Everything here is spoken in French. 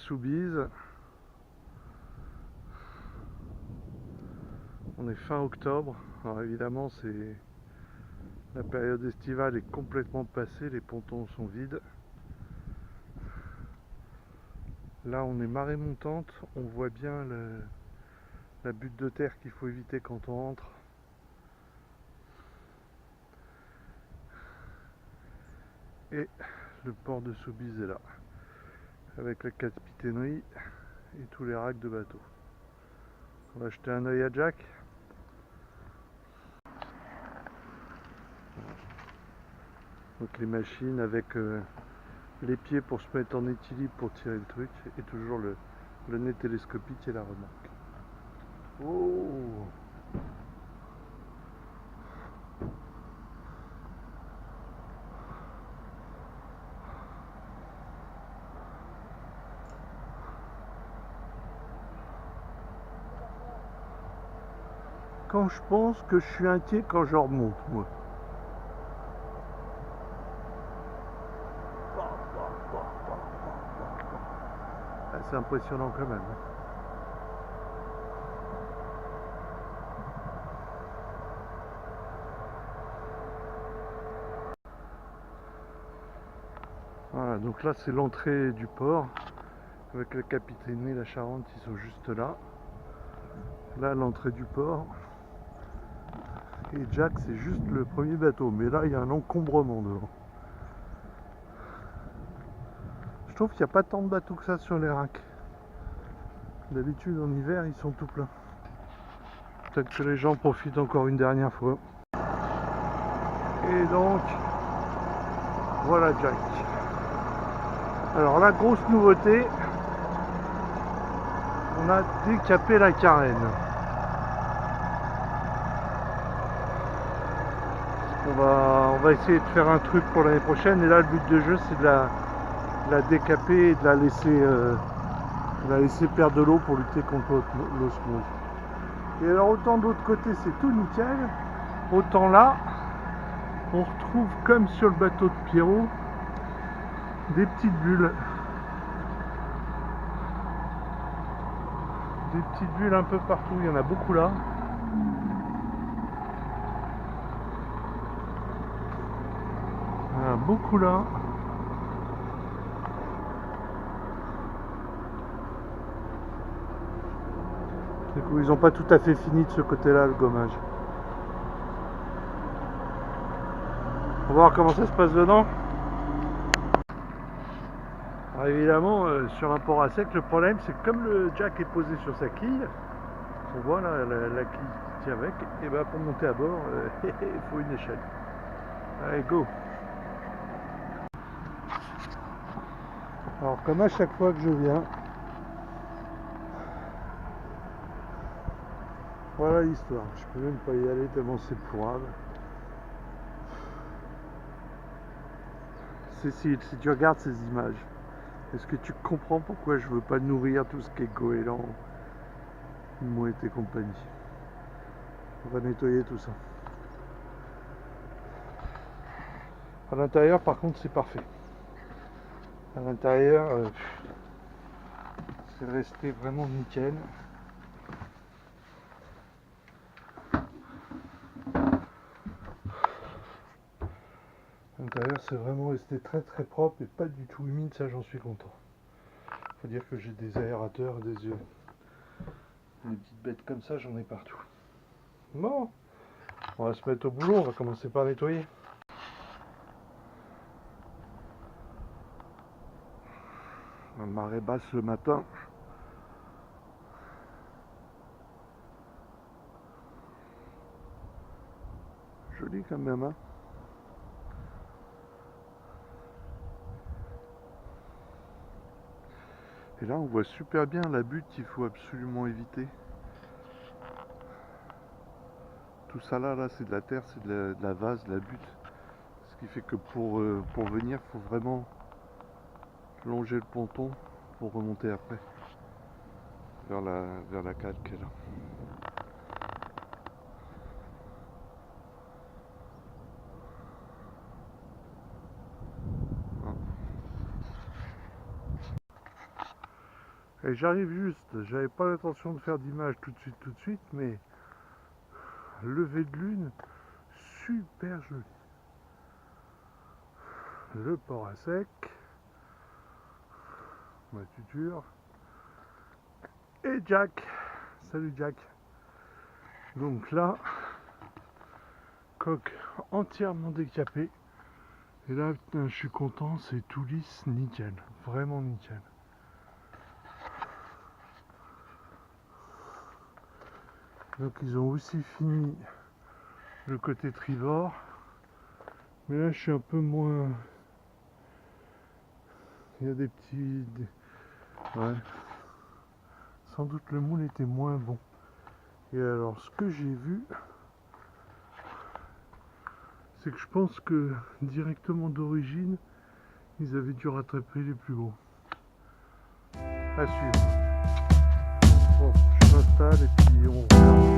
Soubise. On est fin octobre. Alors évidemment, la période estivale est complètement passée, les pontons sont vides. Là, on est marée montante, on voit bien la butte de terre qu'il faut éviter quand on rentre. Et le port de Soubise est là, avec la capitainerie et tous les racks de bateaux. On va jeter un œil à Jack. Donc les machines avec les pieds pour se mettre en équilibre pour tirer le truc, et toujours le nez télescopique et la remorque. Oh! Quand je pense que je suis inquiet quand je remonte, moi. C'est impressionnant quand même. Voilà, donc là c'est l'entrée du port, avec la capitainerie et la Charente qui sont juste là. Là l'entrée du port. Et Jack c'est juste le premier bateau, mais là il y a un encombrement devant. Je trouve qu'il n'y a pas tant de bateaux que ça sur les racks. D'habitude en hiver ils sont tout pleins. Peut-être que les gens profitent encore une dernière fois. Et donc, voilà Jack. Alors la grosse nouveauté, on a décapé la carène. On va essayer de faire un truc pour l'année prochaine, et là le but de jeu c'est de la décaper et de la laisser perdre de l'eau pour lutter contre l'osmose. Et alors autant de l'autre côté c'est tout nickel, autant là on retrouve comme sur le bateau de Pierrot des petites bulles. Des petites bulles un peu partout, il y en a beaucoup là. Il y en a beaucoup là. Du coup, ils n'ont pas tout à fait fini de ce côté-là, le gommage. On va voir comment ça se passe dedans. Alors évidemment, sur un port à sec, le problème c'est que comme le jack est posé sur sa quille, on voit là la quille qui tient avec, et ben pour monter à bord, il faut une échelle. Allez, go! Alors comme à chaque fois que je viens, voilà l'histoire. Je peux même pas y aller tellement c'est pourrable. Cécile, si tu regardes ces images, est-ce que tu comprends pourquoi je veux pas nourrir tout ce qui est goéland, mouette et compagnie? On va nettoyer tout ça. À l'intérieur par contre c'est parfait. À l'intérieur c'est resté vraiment nickel. À l'intérieur c'est vraiment resté très très propre et pas du tout humide, ça j'en suis content. Faut dire que j'ai des aérateurs, des petites bêtes comme ça, j'en ai partout. Bon, on va se mettre au boulot, on va commencer par nettoyer. La marée basse le matin. Joli quand même, hein. Et là on voit super bien la butte qu'il faut absolument éviter. Tout ça là c'est de la terre, c'est de la vase, de la butte. Ce qui fait que pour venir, il faut vraiment longer le ponton pour remonter après vers la cale qui est là. Et j'arrive juste, j'avais pas l'intention de faire d'image tout de suite, mais lever de lune, super joli. Le port à sec, ma tuture, et Jack. Salut Jack. Donc là, coque entièrement décapée. Et là, putain, je suis content, c'est tout lisse, nickel, vraiment nickel. Donc ils ont aussi fini le côté tribord. Mais là, je suis un peu moins... Il y a des petits... Ouais. Sans doute le moule était moins bon. Et alors, ce que j'ai vu, c'est que je pense que directement d'origine, ils avaient dû rattraper les plus gros. À suivre. Bon, je m'installe et puis on regarde.